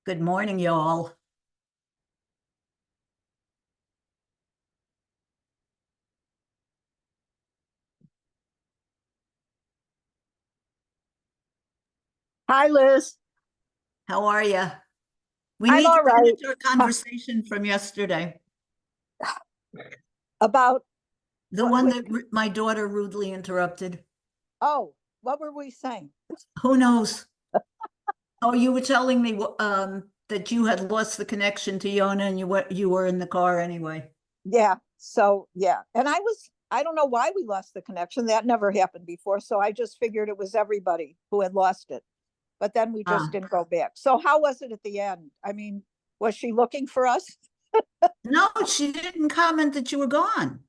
Good morning, y'all. Hi, Liz. How are you? We I'm need to all right. finish our conversation from yesterday. About The one that my daughter rudely interrupted. what were we saying? Who knows? Oh, you were telling me that you had lost the connection to Yona and you were in the car anyway. Yeah. So yeah, and I don't know why we lost the connection. That never happened before. So I just figured it was everybody who had lost it. But then we just didn't go back. So how was it at the end? I mean, was she looking for us? No, she didn't comment that you were gone.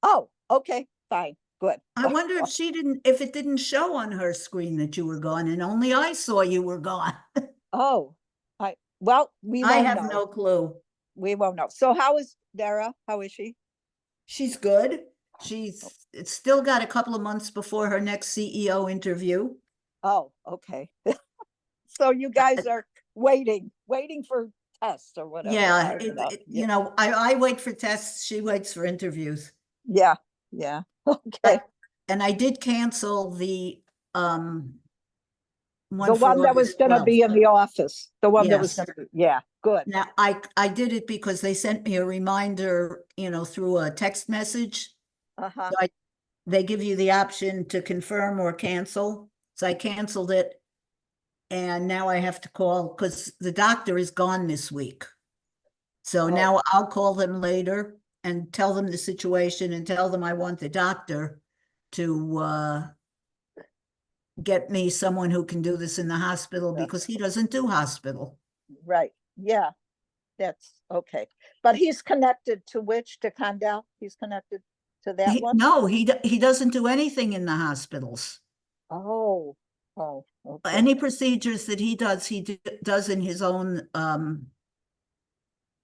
Oh, okay, fine, good. I wonder if it didn't show on her screen that you were gone and only I saw you were gone. Oh, we I won't have know. no clue. We won't know. So how is Dara? How is she? She's good. It's still got a couple of months before her next CEO interview. Oh, okay. So you guys are waiting for tests or whatever. Yeah, Yeah. I wait for tests. She waits for interviews. Yeah. Yeah. Okay. And I did cancel the The one for one that was August going to 12th. be in the office. The one that was Yes. going to be. Yeah. Good. Now I did it because they sent me a reminder, through a text message. Uh-huh. So they give you the option to confirm or cancel. So I canceled it. And now I have to call because the doctor is gone this week. So now I'll call them later and tell them the situation and tell them I want the doctor to get me someone who can do this in the hospital because he doesn't do hospital. Right. Yeah. That's okay. But he's connected to which? To Condell? He's connected to that one? No, he doesn't do anything in the hospitals. Oh. Oh. Okay. Any procedures that he does in his own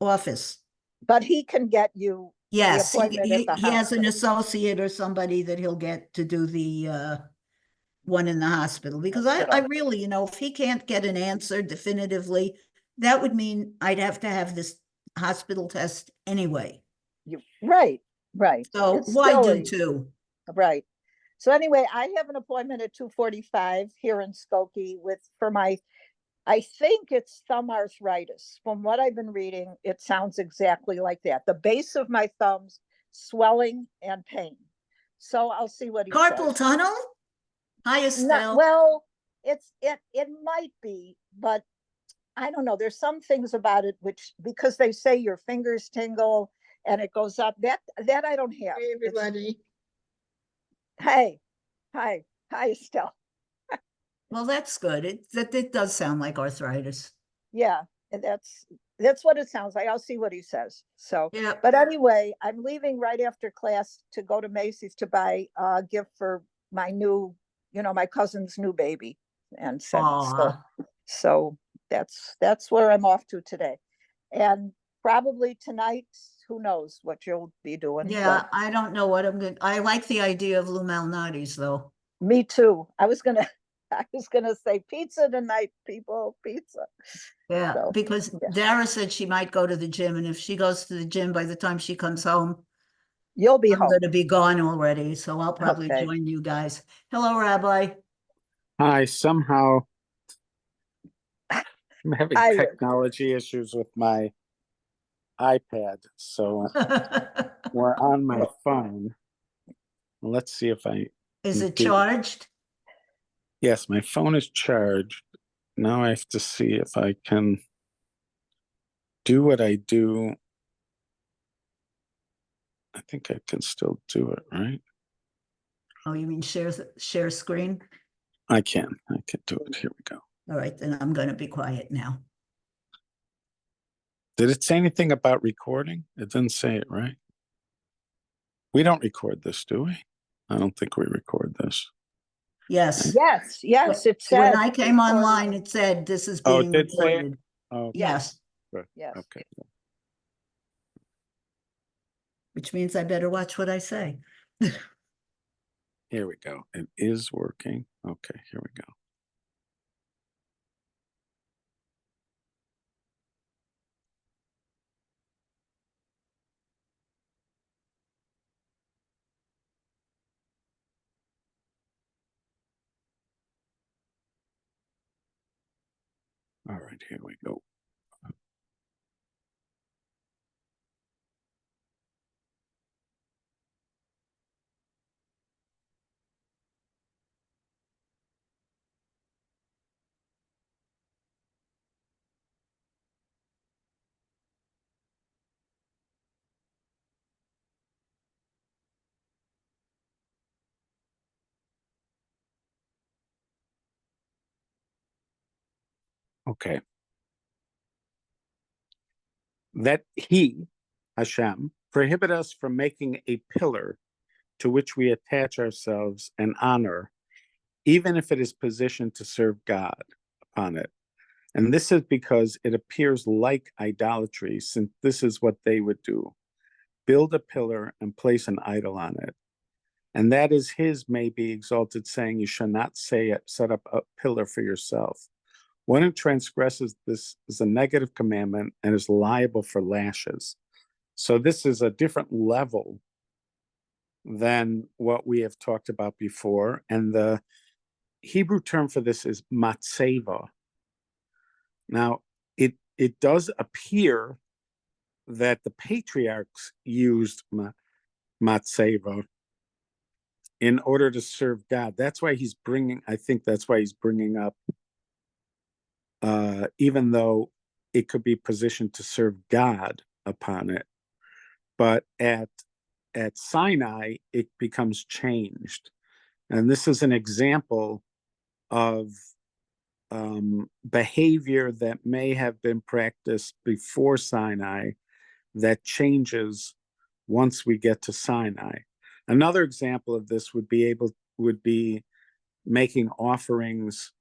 office. But he can get you Yes, the appointment at the he has an hospital. associate or somebody that he'll get to do the one in the hospital because I really, if he can't get an answer definitively, that would mean I'd have to have this hospital test anyway. Right. So It's why do silly. two? Right. So anyway, I have an appointment at 2:45 here in Skokie for my, I think it's thumb arthritis. From what I've been reading, it sounds exactly like that. The base of my thumbs swelling and pain. So I'll see what he Carpal says. tunnel? Hi, Estelle. Well, it might be, but I don't know. There's some things about it which, because they say your fingers tingle and it goes up. That I don't have. Hey, everybody. Hi, Estelle. Well, that's good. It does sound like arthritis. Yeah, and that's what it sounds like. I'll see what he says. So, yeah. But anyway, I'm leaving right after class to go to Macy's to buy a gift for my new, my cousin's new baby, and so that's where I'm off to today, and probably tonight. Who knows what you'll be doing? Yeah, I don't know what I'm going to. I like the idea of Lou Malnati's, though. Me too. I was gonna say pizza tonight, people. Pizza. Yeah, So, because Dara said she might go to the gym, and if she goes to the gym by the time she comes home, you'll be I'm home. going to be gone already. So I'll probably join you guys. Hello, Rabbi. Hi. Somehow I'm having technology issues with my iPad, so we're on my phone. Let's see if Is it charged? Yes, my phone is charged. Now I have to see if I can do what I do. I think I can still do it, right? Oh, you mean share screen? I can do it. Here we go. All right, then I'm going to be quiet now. Did it say anything about recording? It didn't say it, right? We don't record this, do we? I don't think we record this. Yes. It said. When I came online, it said this is being recorded. Oh, yes. Good. Yes. Okay. Which means I better watch what I say. Here we go. It is working. Okay, here we go. All right, here we go. Okay. That he, Hashem, prohibit us from making a pillar to which we attach ourselves and honor, even if it is positioned to serve God upon it. And this is because it appears like idolatry, since this is what they would do: build a pillar and place an idol on it. And that is his may be exalted, saying, you shall not say it, set up a pillar for yourself. One who transgresses this is a negative commandment and is liable for lashes. So this is a different level than what we have talked about before. And the Hebrew term for this is matseva. Now, it does appear that the patriarchs used matseva in order to serve God. That's why I think that's why he's bringing up, even though it could be positioned to serve God upon it. But at Sinai, it becomes changed. And this is an example of behavior that may have been practiced before Sinai that changes once we get to Sinai. Another example of this would be making offerings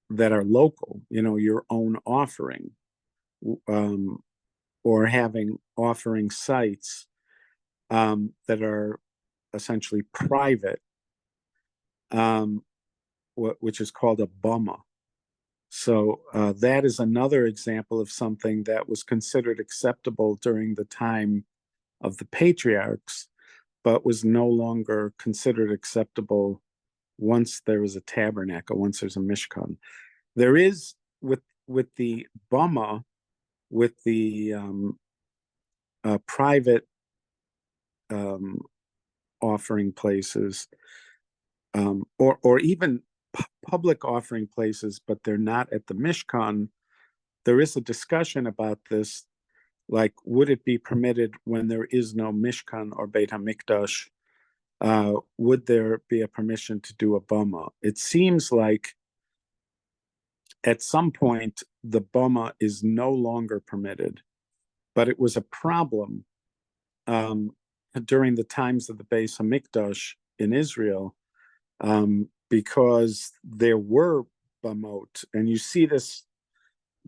that are local, your own offering, or having offering sites that are essentially private, which is called a bama. So that is another example of something that was considered acceptable during the time of the patriarchs, but was no longer considered acceptable once there was a tabernacle, once there's a mishkan. There is with the bama, with the private offering places, or even public offering places, but they're not at the mishkan. There is a discussion about this, like, would it be permitted when there is no mishkan or Beit HaMikdash? Would there be a permission to do a bama? It seems like at some point the bama is no longer permitted, but it was a problem during the times of the Beis HaMikdash in Israel, because there were bamot, and you see this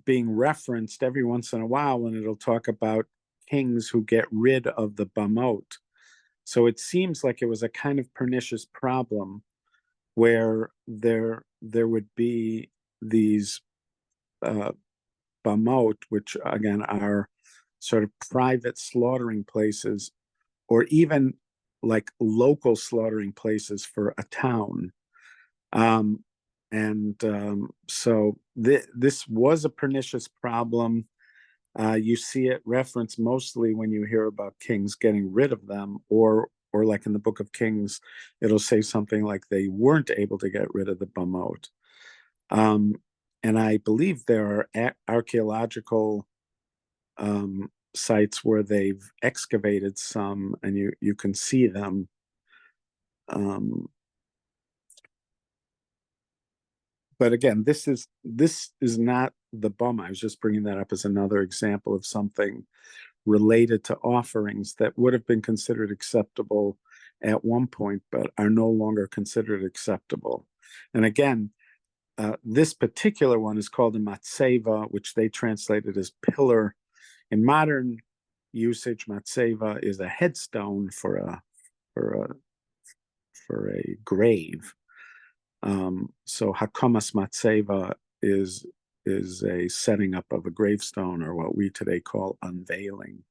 being referenced every once in a while when it'll talk about kings who get rid of the bamot. So it seems like it was a kind of pernicious problem where there would be these bamot, which again are sort of private slaughtering places, or even like local slaughtering places for a town. So this was a pernicious problem. You see it referenced mostly when you hear about kings getting rid of them, or like in the Book of Kings, it'll say something like they weren't able to get rid of the bamot. And I believe there are archaeological sites where they've excavated some, and you can see them. But again, this is not the bama. I was just bringing that up as another example of something related to offerings that would have been considered acceptable at one point, but are no longer considered acceptable. And again, this particular one is called a matseva, which they translated as pillar. In modern usage, matseva is a headstone for a grave. So hakamas matseva is a setting up of a gravestone, or what we today call unveiling.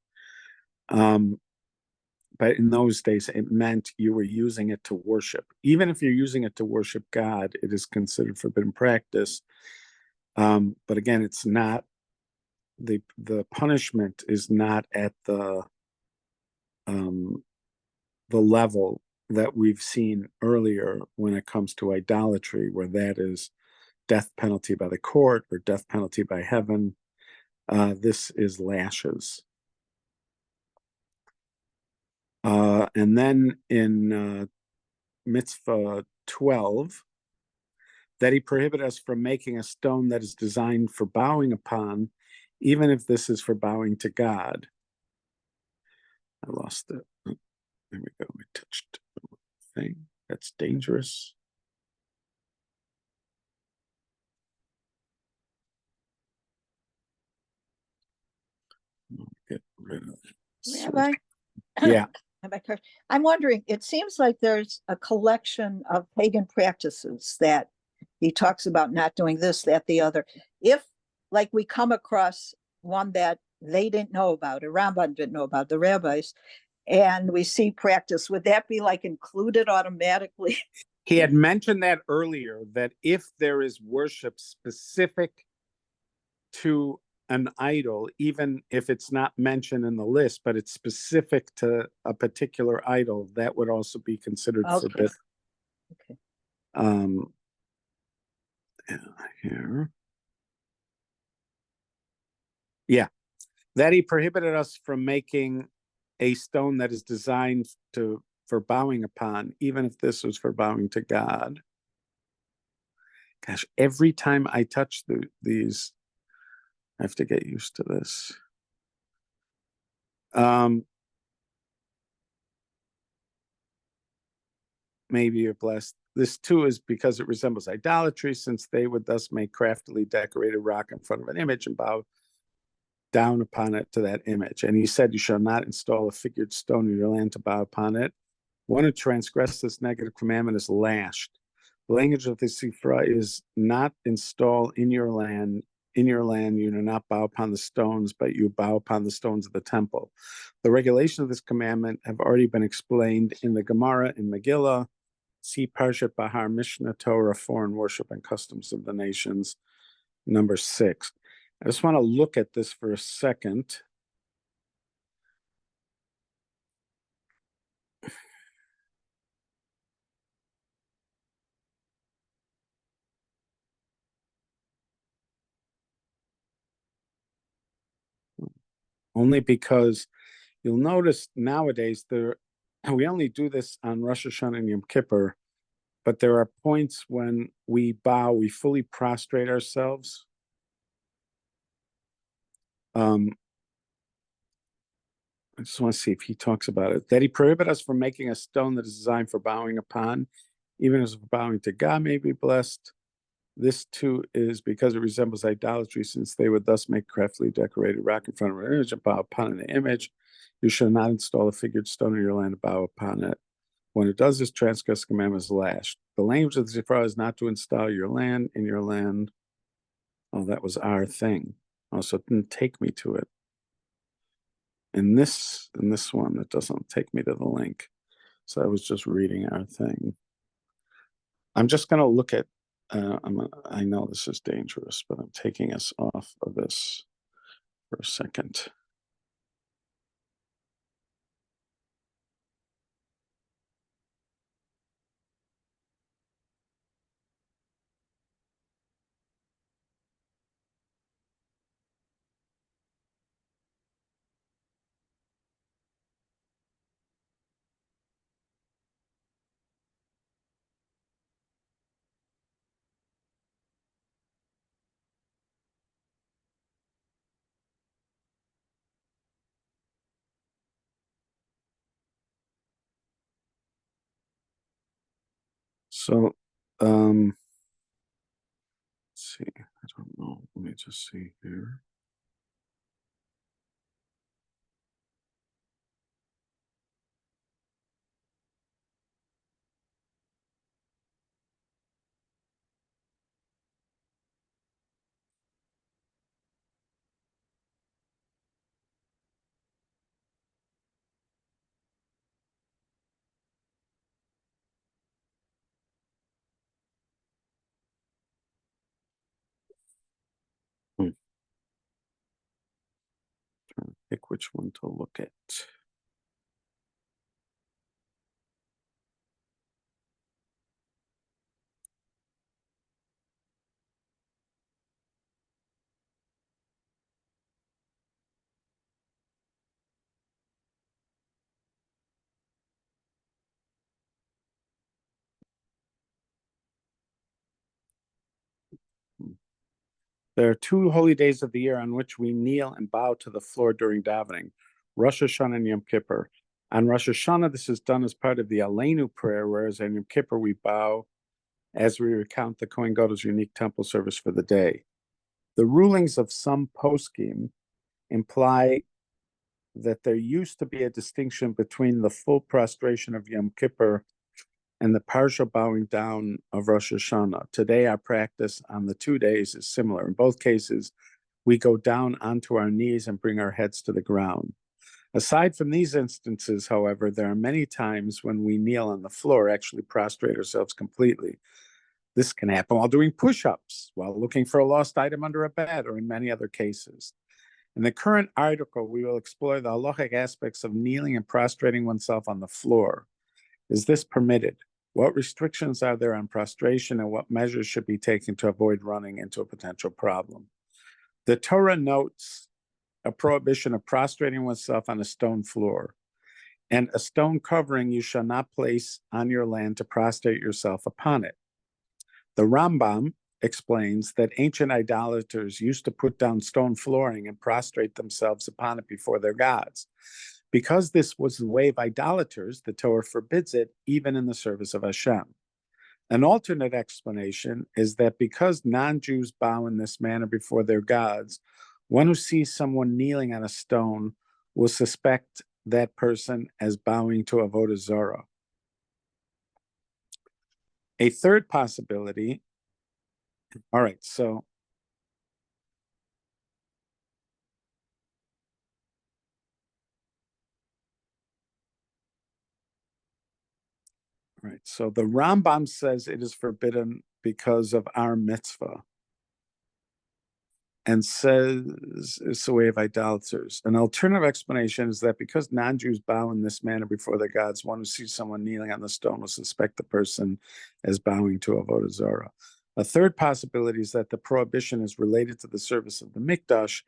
But in those days, it meant you were using it to worship. Even if you're using it to worship God, it is considered forbidden practice. But again, it's not the punishment is not at the level that we've seen earlier when it comes to idolatry, where that is death penalty by the court or death penalty by heaven. This is lashes. And then in Mitzvah 12, that he prohibited us from making a stone that is designed for bowing upon, even if this is for bowing to God. I lost it. Oh, there we go. I touched the thing. That's dangerous. Get rid of it. Rabbi, Yeah. I'm wondering, it seems like there's a collection of pagan practices that he talks about not doing this, that, the other. If, like, we come across one that they didn't know about, or Rambam didn't know about, the rabbis, and we see practice, would that be like included automatically? He had mentioned that earlier, that if there is worship specific to an idol, even if it's not mentioned in the list, but it's specific to a particular idol, that would also be considered forbidden. Okay. Here. Yeah. That he prohibited us from making a stone that is designed for bowing upon, even if this was for bowing to God. Gosh, every time I touch these, I have to get used to this. Maybe you're blessed. This too is because it resembles idolatry, since they would thus make craftily decorated rock in front of an image and bow down upon it to that image. And he said, you shall not install a figured stone in your land to bow upon it. One who transgressed this negative commandment is lashed. The language of the Sifra is not install in your land. In your land, you do not bow upon the stones, but you bow upon the stones of the temple. The regulations of this commandment have already been explained in the Gemara in Megillah. See Parshat Bahar, Mishnah Torah, Foreign Worship and Customs of the Nations, number 6. I just want to look at this for a second. Only because you'll notice nowadays we only do this on Rosh Hashanah and Yom Kippur, but there are points when we bow, we fully prostrate ourselves. I just want to see if he talks about it. That he prohibited us from making a stone that is designed for bowing upon, even as bowing to God may be blessed. This too is because it resembles idolatry, since they would thus make craftily decorated rock in front of an image and bow upon an image. You shall not install a figured stone in your land and bow upon it. When it does this, transgress commandment is lashed. The language of the Zifra is not to install your land in your land. Oh, that was our thing. Oh, so it didn't take me to it. In this one, it doesn't take me to the link. So I was just reading our thing. I'm just going to look at, I know this is dangerous, but I'm taking us off of this for a second. So, let's see, I don't know. Let me just see here. pick which one to look at. There are 2 holy days of the year on which we kneel and bow to the floor during davening, Rosh Hashanah and Yom Kippur. On Rosh Hashanah, this is done as part of the Aleinu prayer, whereas on Yom Kippur, we bow as we recount the Kohen Gadol's unique temple service for the day. The rulings of some poskim imply that there used to be a distinction between the full prostration of Yom Kippur and the partial bowing down of Rosh Hashanah. Today, our practice on the 2 days is similar. In both cases, we go down onto our knees and bring our heads to the ground. Aside from these instances, however, there are many times when we kneel on the floor, actually prostrate ourselves completely. This can happen while doing push-ups, while looking for a lost item under a bed, or in many other cases. In the current article, we will explore the halachic aspects of kneeling and prostrating oneself on the floor. Is this permitted? What restrictions are there on prostration, and what measures should be taken to avoid running into a potential problem? The Torah notes a prohibition of prostrating oneself on a stone floor, and a stone covering you shall not place on your land to prostrate yourself upon it. The Rambam explains that ancient idolaters used to put down stone flooring and prostrate themselves upon it before their gods. Because this was the way of idolaters, the Torah forbids it even in the service of Hashem. An alternate explanation is that because non-Jews bow in this manner before their gods, one who sees someone kneeling on a stone will suspect that person as bowing to Avodah Zarah. A third possibility, all right, so the Rambam says it is forbidden because of our mitzvah, and says it's the way of idolaters. An alternative explanation is that because non-Jews bow in this manner before their gods, one who sees someone kneeling on the stone will suspect the person as bowing to Avodah Zarah. A third possibility is that the prohibition is related to the service of the Mikdash.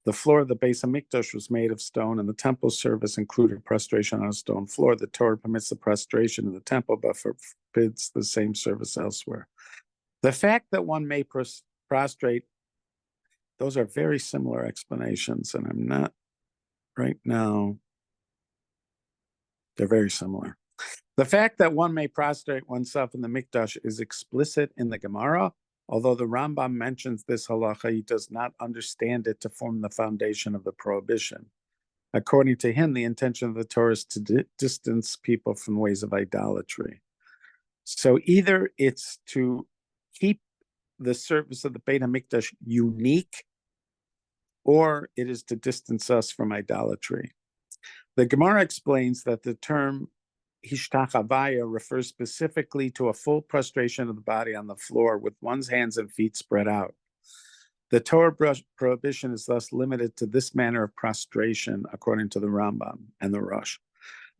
The floor of the Beis HaMikdash was made of stone, and the temple service included prostration on a stone floor. The Torah permits the prostration in the temple, but forbids the same service elsewhere. The fact that one may prostrate, those are very similar explanations, and I'm not right now. They're very similar. The fact that one may prostrate oneself in the Mikdash is explicit in the Gemara. Although the Rambam mentions this halacha, he does not understand it to form the foundation of the prohibition. According to him, the intention of the Torah is to distance people from ways of idolatry. So either it's to keep the service of the Beit HaMikdash unique, or it is to distance us from idolatry. The Gemara explains that the term hishtachavaya refers specifically to a full prostration of the body on the floor with one's hands and feet spread out. The Torah prohibition is thus limited to this manner of prostration, according to the Rambam and the Rosh.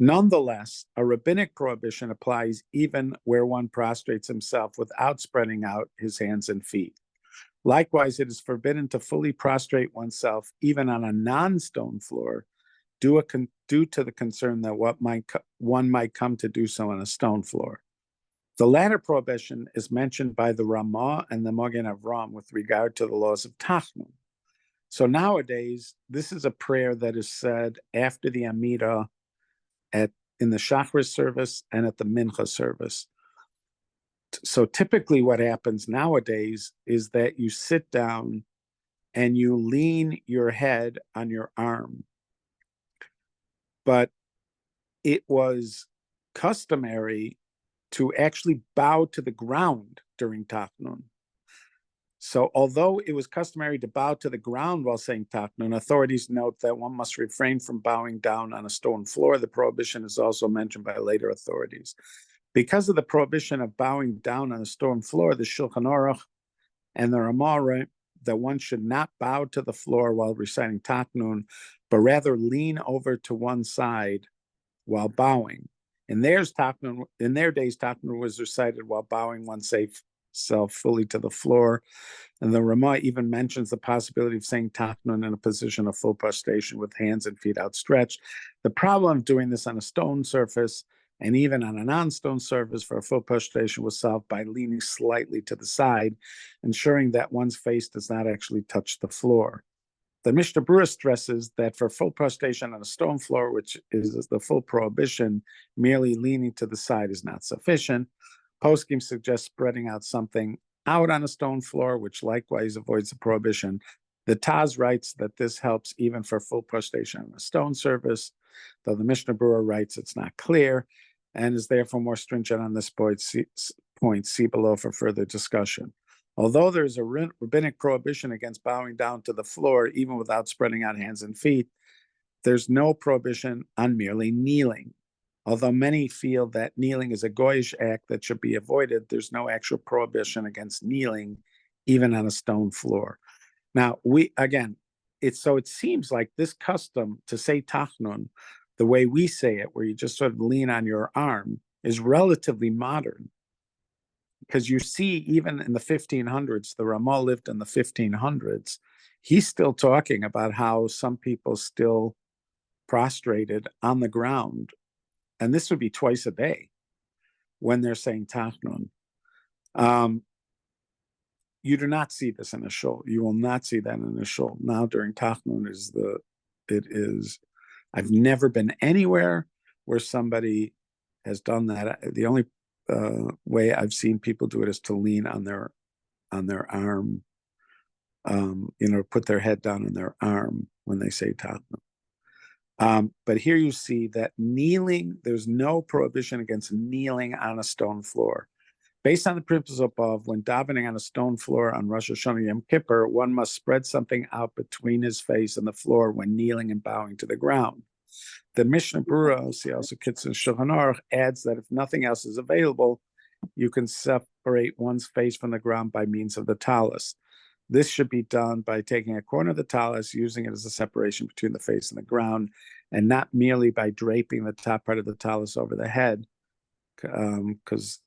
Nonetheless, a rabbinic prohibition applies even where one prostrates himself without spreading out his hands and feet. Likewise, it is forbidden to fully prostrate oneself even on a non-stone floor due to the concern that one might come to do so on a stone floor. The latter prohibition is mentioned by the Ramah and the Magen Avram with regard to the laws of Tachnun. So nowadays, this is a prayer that is said after the Amidah in the Shachris service and at the Mincha service. So typically what happens nowadays is that you sit down and you lean your head on your arm. But it was customary to actually bow to the ground during Tachnun. So although it was customary to bow to the ground while saying Tachnun, authorities note that one must refrain from bowing down on a stone floor. The prohibition is also mentioned by later authorities. Because of the prohibition of bowing down on a stone floor, the Shulchan Aruch and the Ramah write that one should not bow to the floor while reciting Tachnun, but rather lean over to one side while bowing. In their days, Tachnon was recited while bowing oneself fully to the floor. And the Ramah even mentions the possibility of saying Tachnon in a position of full prostration with hands and feet outstretched. The problem of doing this on a stone surface and even on a non-stone surface for a full prostration was solved by leaning slightly to the side, ensuring that one's face does not actually touch the floor. The Mishnah Berurah stresses that for full prostration on a stone floor, which is the full prohibition, merely leaning to the side is not sufficient. Poskim suggests spreading out something out on a stone floor, which likewise avoids the prohibition. The Taz writes that this helps even for full prostration on a stone surface, though the Mishnah Berurah writes it's not clear and is therefore more stringent on this point. See below for further discussion. Although there is a rabbinic prohibition against bowing down to the floor, even without spreading out hands and feet, there's no prohibition on merely kneeling. Although many feel that kneeling is a goyish act that should be avoided, there's no actual prohibition against kneeling, even on a stone floor. Now, it seems like this custom to say Tachnon, the way we say it, where you just sort of lean on your arm, is relatively modern. Because you see, even in the 1500s, the Ramah lived in the 1500s, he's still talking about how some people still prostrated on the ground. And this would be twice a day when they're saying Tachnon. You do not see this in a shul. You will not see that in a shul. Now during Tachnon I've never been anywhere where somebody has done that. The only way I've seen people do it is to lean on their arm, put their head down on their arm when they say Tachnon. But here you see that kneeling, there's no prohibition against kneeling on a stone floor. Based on the principles above, when davening on a stone floor on Rosh Hashanah Yom Kippur, one must spread something out between his face and the floor when kneeling and bowing to the ground. The Mishnah Berurah, see also Kitzur Shulchan Aruch, adds that if nothing else is available, you can separate one's face from the ground by means of the talus. This should be done by taking a corner of the talus, using it as a separation between the face and the ground, and not merely by draping the top part of the talus over the head, because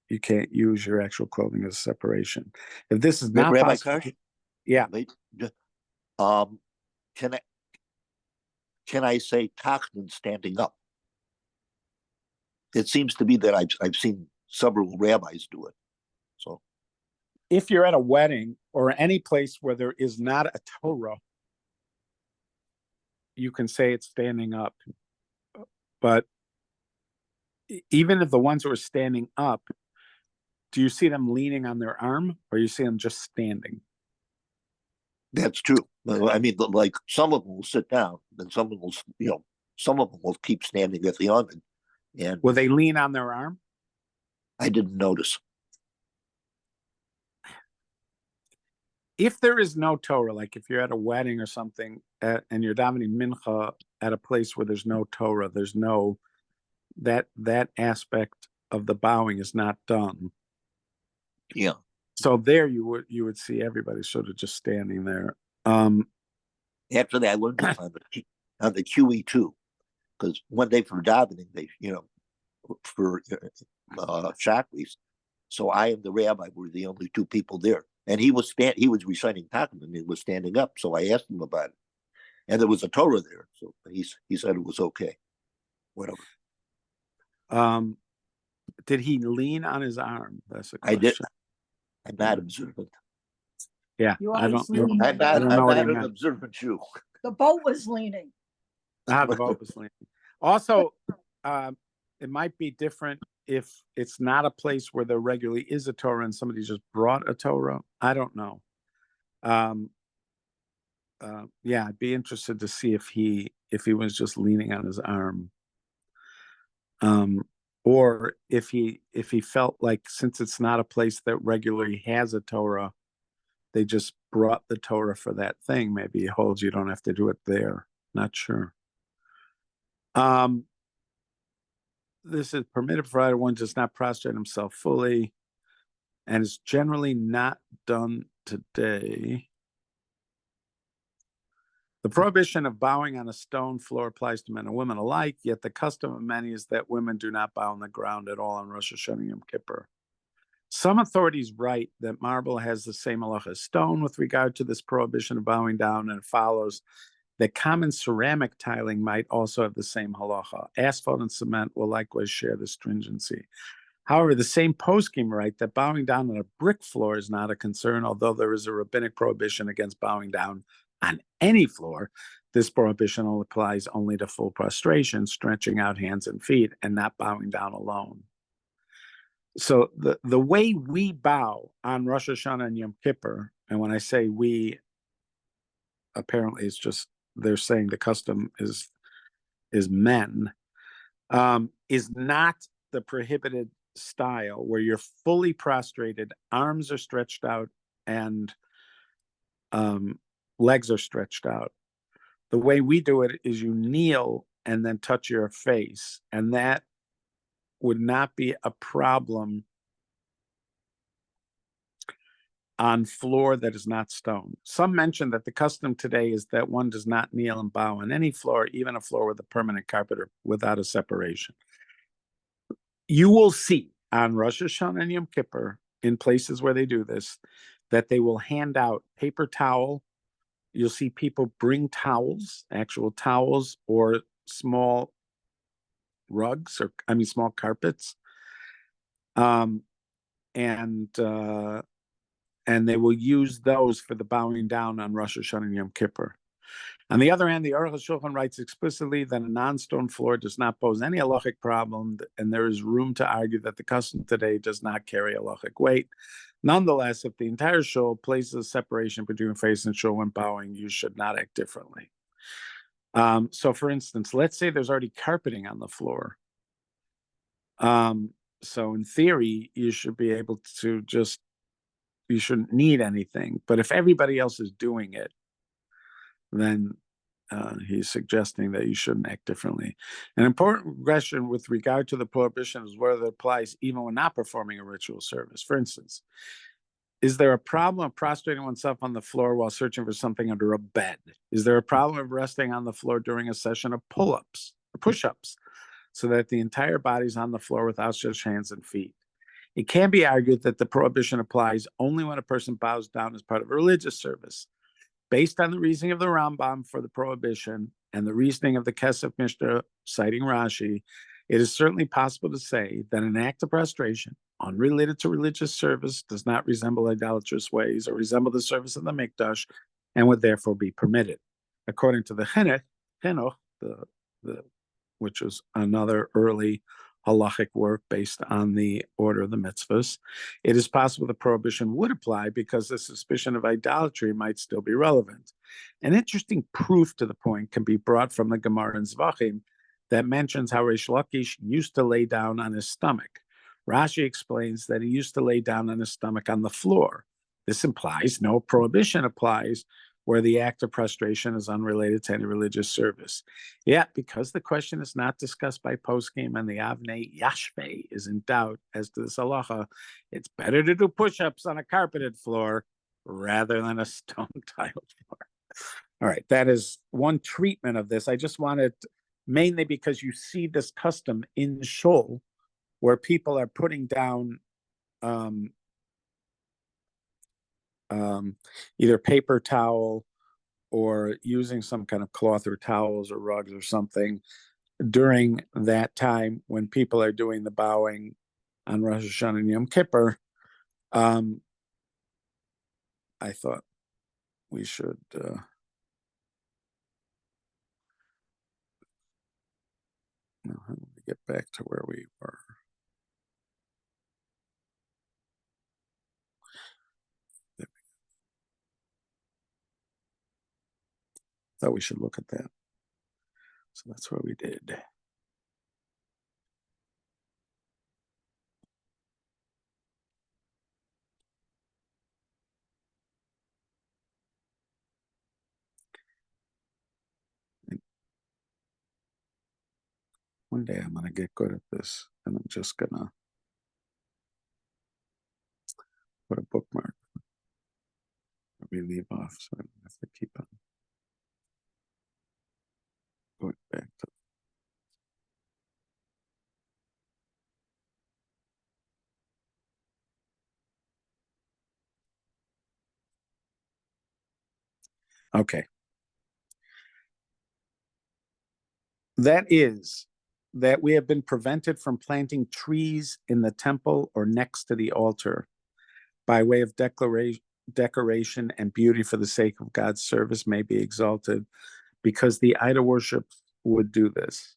you can't use your actual clothing as a separation. If this is not Rabbi possible, Karsh? yeah. Wait, can I say Tachnon standing up? It seems to be that I've seen several rabbis do it. So if you're at a wedding or any place where there is not a Torah, you can say it's standing up. But even if the ones who are standing up, do you see them leaning on their arm, or you see them just standing? that's true. I mean, like some of them will sit down, and some of them will, some of them will keep standing at the oven. And will they lean on their arm? I didn't notice. If there is no Torah, like if you're at a wedding or something, and you're davening mincha at a place where there's no Torah, there's no that aspect of the bowing is not done. Yeah. So there you would see everybody sort of just standing there. Actually, I learned this on the QE2, because one day for davening, they for chakris. So I and the rabbi were the only two people there, and he was reciting Tachnon, and he was standing up. So I asked him about it, and there was a Torah there, so he said it was okay. Whatever. Did he lean on his arm? That's a I question. did. I'm not observant. Yeah, You I always don't know. lean. I'm not an observant Jew. The boat was leaning. The boat was leaning. Also, it might be different if it's not a place where there regularly is a Torah and somebody just brought a Torah. I don't know. Yeah, I'd be interested to see if he was just leaning on his arm. Or if he felt like, since it's not a place that regularly has a Torah, they just brought the Torah for that thing. Maybe he holds you don't have to do it there. Not sure. This is permitted provided one does not prostrate himself fully, and is generally not done today. The prohibition of bowing on a stone floor applies to men and women alike, yet the custom of many is that women do not bow on the ground at all on Rosh Hashanah and Yom Kippur. Some authorities write that marble has the same halacha as stone with regard to this prohibition of bowing down, and it follows that common ceramic tiling might also have the same halacha. Asphalt and cement will likewise share the stringency. However, the same poskim write that bowing down on a brick floor is not a concern, although there is a rabbinic prohibition against bowing down on any floor. This prohibition applies only to full prostration, stretching out hands and feet, and not bowing down alone. So the way we bow on Rosh Hashanah and Yom Kippur, and when I say we, apparently it's just they're saying the custom is men, is not the prohibited style where you're fully prostrated, arms are stretched out, and legs are stretched out. The way we do it is you kneel and then touch your face, and that would not be a problem on floor that is not stone. Some mention that the custom today is that one does not kneel and bow on any floor, even a floor with a permanent carpet or without a separation. You will see on Rosh Hashanah and Yom Kippur, in places where they do this, that they will hand out paper towel. You'll see people bring towels, actual towels, or small rugs, or small carpets. And they will use those for the bowing down on Rosh Hashanah and Yom Kippur. On the other hand, the Aruch HaShulchan writes explicitly that a non-stone floor does not pose any halachic problem, and there is room to argue that the custom today does not carry halachic weight. Nonetheless, if the entire shul places a separation between face and shul when bowing, you should not act differently. So, for instance, let's say there's already carpeting on the floor. So, in theory, you should be able to you shouldn't need anything. But if everybody else is doing it, then he's suggesting that you shouldn't act differently. An important question with regard to the prohibition is whether it applies even when not performing a ritual service. For instance, is there a problem of prostrating oneself on the floor while searching for something under a bed? Is there a problem of resting on the floor during a session of pull-ups or push-ups so that the entire body is on the floor with outstretched hands and feet? It can be argued that the prohibition applies only when a person bows down as part of a religious service. Based on the reasoning of the Rambam for the prohibition and the reasoning of the Kesef Mishnah citing Rashi, it is certainly possible to say that an act of prostration unrelated to religious service does not resemble idolatrous ways or resemble the service of the Mikdash and would therefore be permitted. According to the Chinuch, which was another early halachic work based on the order of the mitzvahs, it is possible the prohibition would apply because the suspicion of idolatry might still be relevant. An interesting proof to the point can be brought from the Gemara in Zvachim that mentions how Reish Lakish used to lay down on his stomach. Rashi explains that he used to lay down on his stomach on the floor. This implies no prohibition applies where the act of prostration is unrelated to any religious service. Yet, because the question is not discussed by poskim and the Avnei Yashvei is in doubt as to this halacha, it's better to do push-ups on a carpeted floor rather than a stone-tiled floor. All right, that is one treatment of this. I just wanted, mainly because you see this custom in shul where people are putting down either paper towel or using some kind of cloth or towels or rugs or something during that time when people are doing the bowing on Rosh Hashanah and Yom Kippur. I thought we should let me get back to where we were. Thought we should look at that. So that's what we did. One day I'm going to get good at this, and I'm just going to put a bookmark. We leave off, so I don't have to keep on. Going back to okay. That is, that we have been prevented from planting trees in the temple or next to the altar by way of decoration and beauty for the sake of God's service may be exalted, because the idol worship would do this.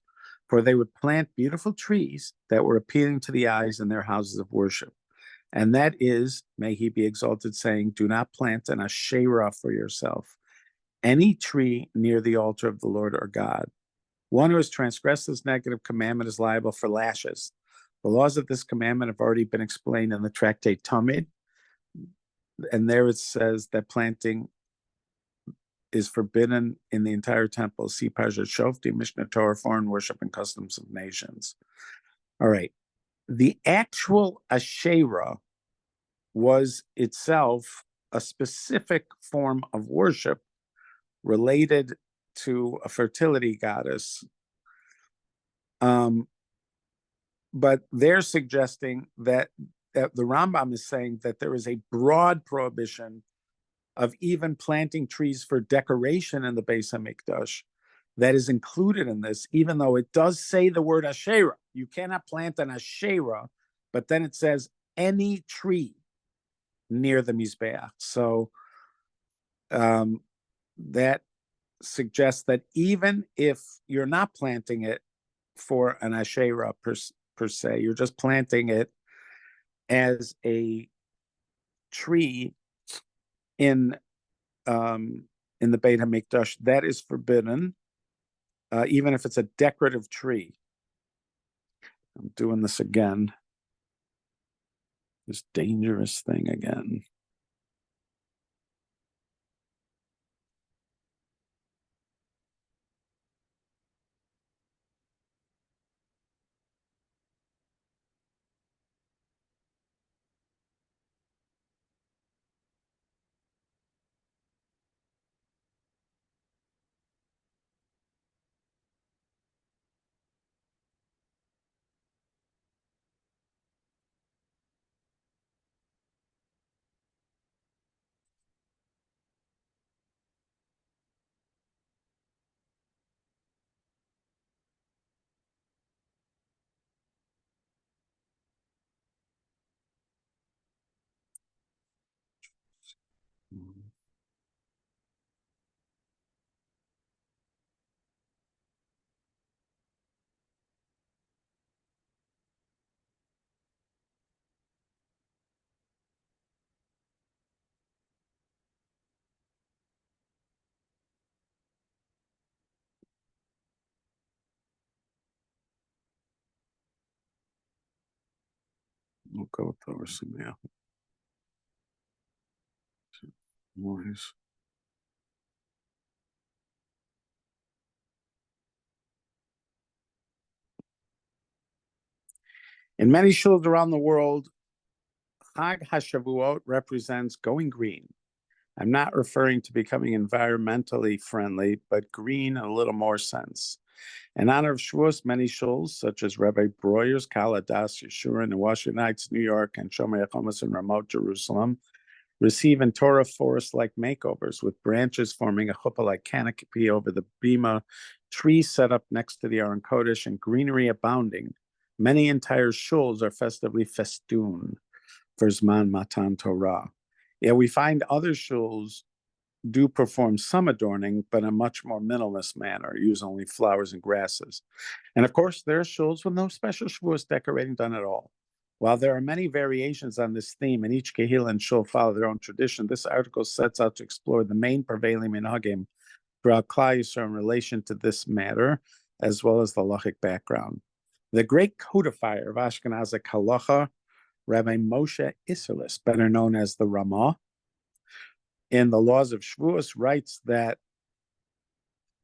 For they would plant beautiful trees that were appealing to the eyes in their houses of worship. And that is, may he be exalted, saying, do not plant an Asherah for yourself, any tree near the altar of the Lord or God. One who has transgressed this negative commandment is liable for lashes. The laws of this commandment have already been explained in the tractate Talmud, and there it says that planting is forbidden in the entire temple. See Parshat Shofti, Mishnah Torah, foreign worship and customs of nations. All right. The actual Asherah was itself a specific form of worship related to a fertility goddess. But they're suggesting that the Rambam is saying that there is a broad prohibition of even planting trees for decoration in the Beis HaMikdash that is included in this, even though it does say the word Asherah. You cannot plant an Asherah, but then it says any tree near the Mizbeach. So that suggests that even if you're not planting it for an Asherah per se, you're just planting it as a tree in the Beit HaMikdash, that is forbidden, even if it's a decorative tree. I'm doing this again. This dangerous thing again. We'll go over some now. Noise. In many shuls around the world, Chag HaShavuot represents going green. I'm not referring to becoming environmentally friendly, but green in a little more sense. In honor of Shavuos, many shuls, such as Rabbi Breuer's, Kaladas, Yeshua in Washington Heights, New York, and Shomer Yachomas in remote Jerusalem, receive in Torah forest-like makeovers with branches forming a chuppah-like canopy over the bima, trees set up next to the Aron Kodesh, and greenery abounding. Many entire shuls are festively festooned for Zman Matan Torah. Yeah, we find other shuls do perform some adorning, but in a much more minimalist manner, use only flowers and grasses. And of course, there are shuls with no special Shavuos decorating done at all. While there are many variations on this theme, and each kehillah and shul follow their own tradition, this article sets out to explore the main prevailing minhagim throughout Klal Yisrael in relation to this matter, as well as the halachic background. The great codifier of Ashkenazic halacha, Rabbi Moshe Isserles, better known as the Ramah, in the Laws of Shavuos, writes that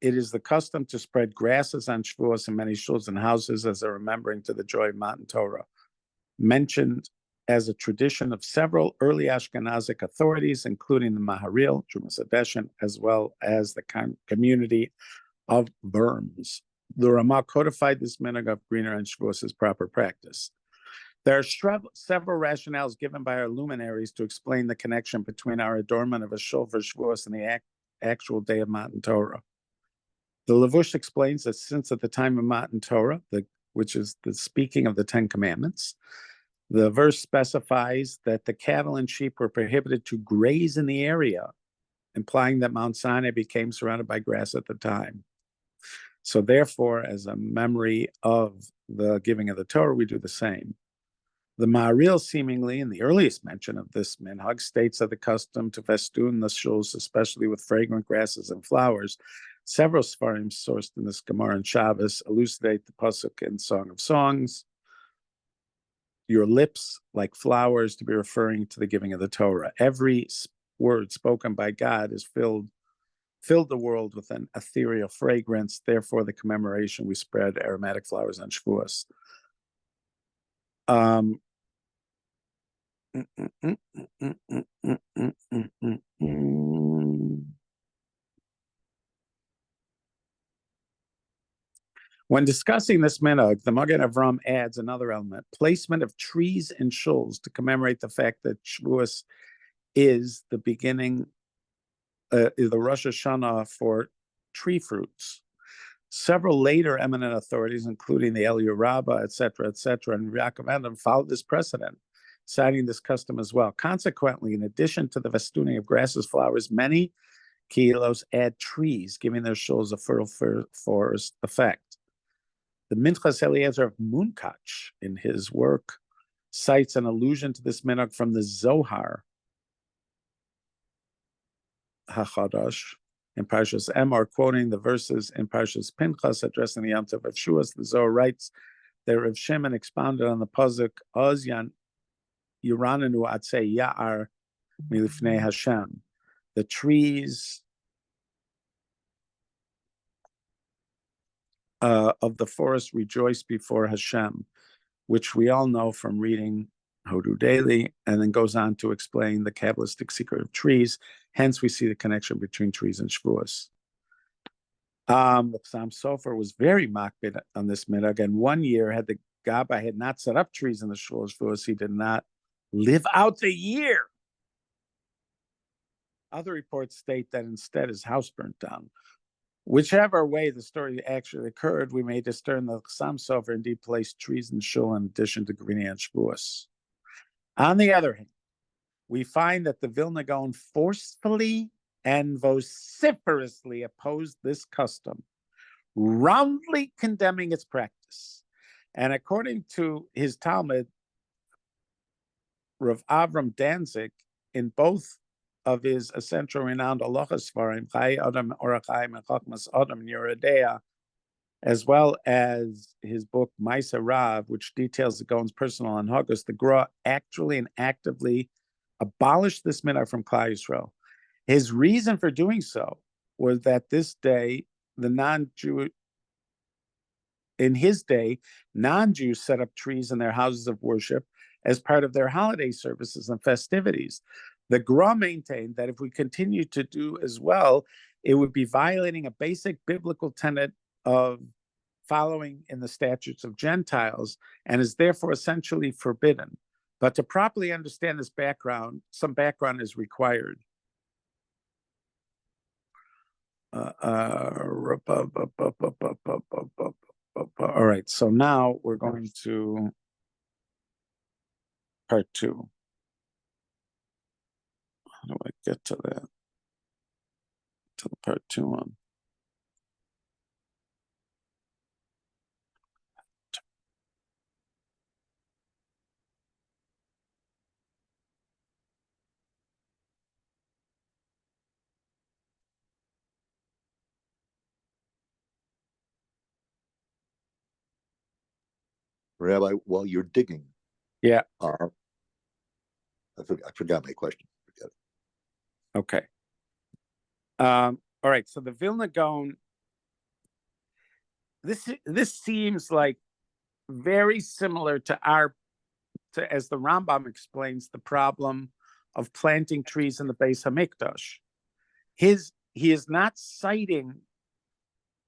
it is the custom to spread grasses on Shavuos in many shuls and houses as a remembering to the joy of Matan Torah, mentioned as a tradition of several early Ashkenazic authorities, including the Maharil, Trumas Hadeshen, as well as the community of berms. The Ramah codified this minhag of greener and Shavuos as proper practice. There are several rationales given by our luminaries to explain the connection between our adornment of a shul for Shavuos and the actual day of Matan Torah. The Levush explains that since at the time of Matan Torah, which is the speaking of the Ten Commandments, the verse specifies that the cattle and sheep were prohibited to graze in the area, implying that Mount Sinai became surrounded by grass at the time. So therefore, as a memory of the giving of the Torah, we do the same. The Ma'aril, seemingly in the earliest mention of this minhag, states that the custom to festoon the shuls, especially with fragrant grasses and flowers. Several Sfarim sourced in this Gemara and Shabbos elucidate the pasuk in Song of Songs, your lips like flowers, to be referring to the giving of the Torah. Every word spoken by God is filled the world with an ethereal fragrance. Therefore, the commemoration, we spread aromatic flowers on Shavuos. When discussing this minhag, the Magen Avram adds another element: placement of trees and shuls to commemorate the fact that Shavuos is the beginning, the Rosh Hashanah for tree fruits. Several later eminent authorities, including the Eliyahu Rabbah, etc., and Yaakov Adam, followed this precedent, citing this custom as well. Consequently, in addition to the festooning of grasses, flowers, many kilos add trees, giving their shuls a fertile forest effect. The Minchas Eliezer of Munkach, in his work, cites an allusion to this minhag from the Zohar HaChadash in Parshas Emor, quoting the verses in Parshas Pinchas addressing the Yom Tov of Shavuos. The Zohar writes that Rav Shimon expounded on the pasuk Oz Yan Yurananu Atzei Ya'ar Milifnei Hashem. The trees of the forest rejoice before Hashem, which we all know from reading Hodu daily, and then goes on to explain the Kabbalistic secret of trees. Hence, we see the connection between trees and Shavuos. The Chassam Sofer was very makbid on this minhag, and one year, had the Gabbai had not set up trees in the shul of Shavuos, he did not live out the year. Other reports state that instead his house burnt down. Whichever way the story actually occurred, we may discern the Chassam Sofer indeed placed trees in shul in addition to Grini and Shavuos. On the other hand, we find that the Vilna Gaon forcefully and vociferously opposed this custom, roundly condemning its practice. And according to his Talmud, Rav Avram Danzig, in both of his essential renowned halachas svarim, Chai Adam Orachaim and Chachmas Adam Yerodea, as well as his book Maisa Rav, which details the Gaon's personal anhagos, the Gra actually and actively abolished this minhag from Klal Yisrael. His reason for doing so was that this day, in his day, non-Jews set up trees in their houses of worship as part of their holiday services and festivities. The Gra maintained that if we continue to do as well, it would be violating a basic biblical tenet of following in the statutes of Gentiles, and is therefore essentially forbidden. But to properly understand this background, some background is required. All right, so now we're going to part 2. How do I get to that? To the part 2 one. Rabbi, while you're digging, Yeah. I forgot my question. Forget it. Okay. All right. So the Vilna Gaon. This seems like very similar to as the Rambam explains, the problem of planting trees in the Beis Hamikdash. He is not citing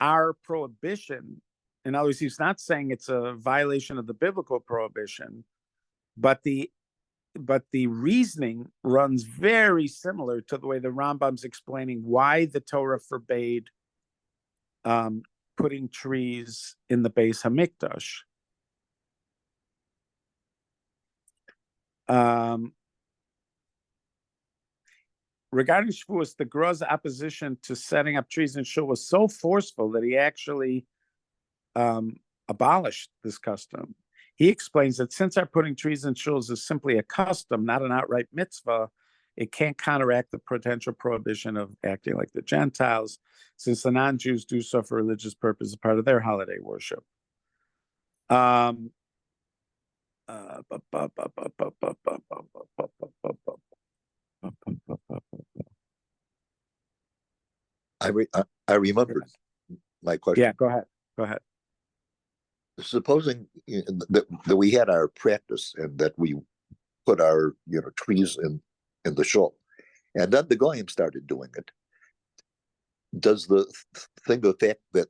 our prohibition, in other words, he's not saying it's a violation of the biblical prohibition, but the reasoning runs very similar to the way the Rambam's explaining why the Torah forbade putting trees in the Beis Hamikdash. Regarding Shavuos, the Gro's opposition to setting up trees in Shul was so forceful that he actually abolished this custom. He explains that since our putting trees in shuls is simply a custom, not an outright mitzvah, it can't counteract the potential prohibition of acting like the Gentiles, since the non-Jews do so for religious purposes as part of their holiday worship. I remembered my question. Yeah, go ahead. Go ahead. Supposing that we had our practice and that we put our trees in the shul, and then the goyim started doing it. Does the thing of the fact that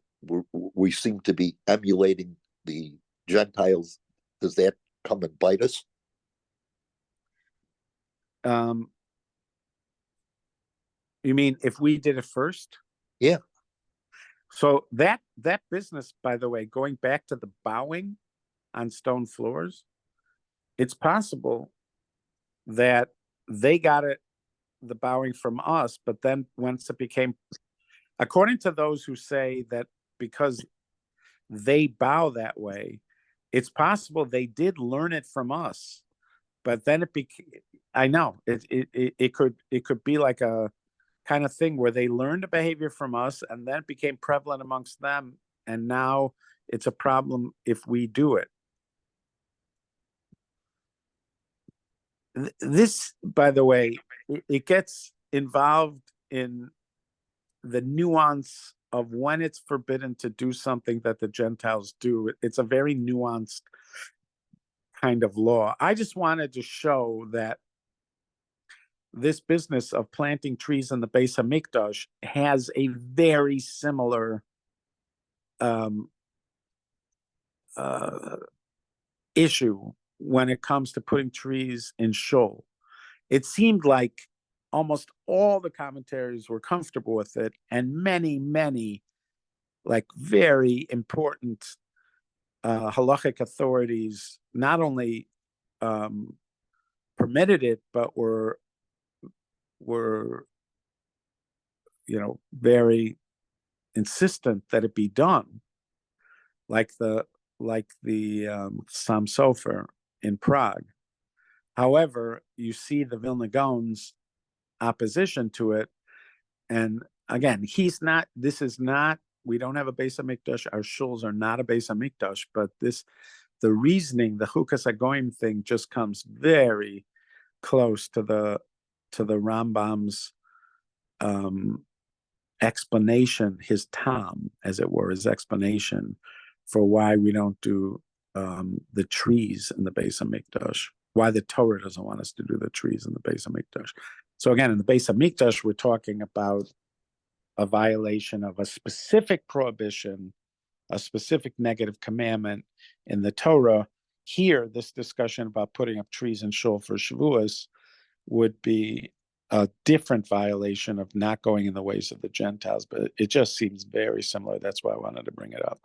we seem to be emulating the Gentiles, does that come and bite us? You mean if we did it first? Yeah. So that business, by the way, going back to the bowing on stone floors, it's possible that they got the bowing from us, but then once it became, according to those who say that because they bow that way, it's possible they did learn it from us, but then it became, I know it could be like a kind of thing where they learned a behavior from us and then it became prevalent amongst them, and now it's a problem if we do it. This, by the way, it gets involved in the nuance of when it's forbidden to do something that the Gentiles do. It's a very nuanced kind of law. I just wanted to show that this business of planting trees in the Beis Hamikdash has a very similar issue when it comes to putting trees in shul. It seemed like almost all the commentaries were comfortable with it, and many like very important halachic authorities not only permitted it, but were very insistent that it be done, like the Sam Sofer in Prague. However, you see the Vilna Gaon's opposition to it, and again, we don't have a Beis Hamikdash. Our shuls are not a Beis Hamikdash, but the reasoning, the Chukas HaGoyim thing, just comes very close to the Rambam's explanation, his tam, as it were, his explanation for why we don't do the trees in the Beis Hamikdash, why the Torah doesn't want us to do the trees in the Beis Hamikdash. So again, in the Beis Hamikdash, we're talking about a violation of a specific prohibition, a specific negative commandment in the Torah. Here, this discussion about putting up trees in shul for Shavuos would be a different violation of not going in the ways of the Gentiles, but it just seems very similar. That's why I wanted to bring it up.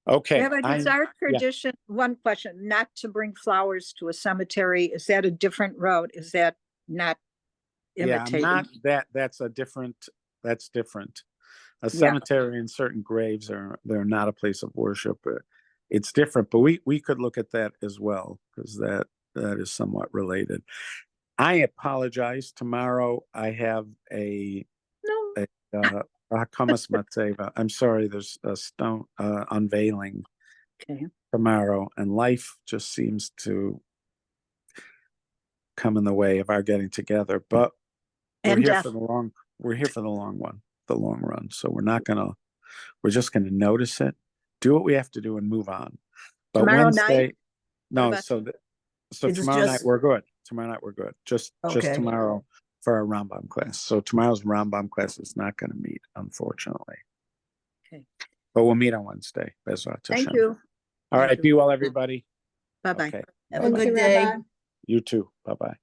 Okay. Yeah, but it's our tradition, one question, not to bring flowers to a cemetery. Is that a different road? Is that not imitating? Yeah, that's different. A cemetery and certain graves they're not a place of worship. It's different, but we could look at that as well, because that is somewhat related. I apologize. Tomorrow I have a Hakamas Matzeva. I'm sorry, there's a stone unveiling tomorrow, and life just seems to come in the way of our getting together. But we're here for the long run. So we're just gonna notice it, do what we have to do, and move on. But tomorrow Wednesday, night? So tomorrow night we're good. Tomorrow night we're good. Just tomorrow for our Rambam class. So tomorrow's Rambam class is not going to meet, unfortunately. Okay. But we'll meet on Wednesday. Bezrat Thank Hashem. you. All Thank right. you. Be well, everybody. Bye-bye. Okay. Have a Thank you, good day. Rabbi. You too. Bye-bye.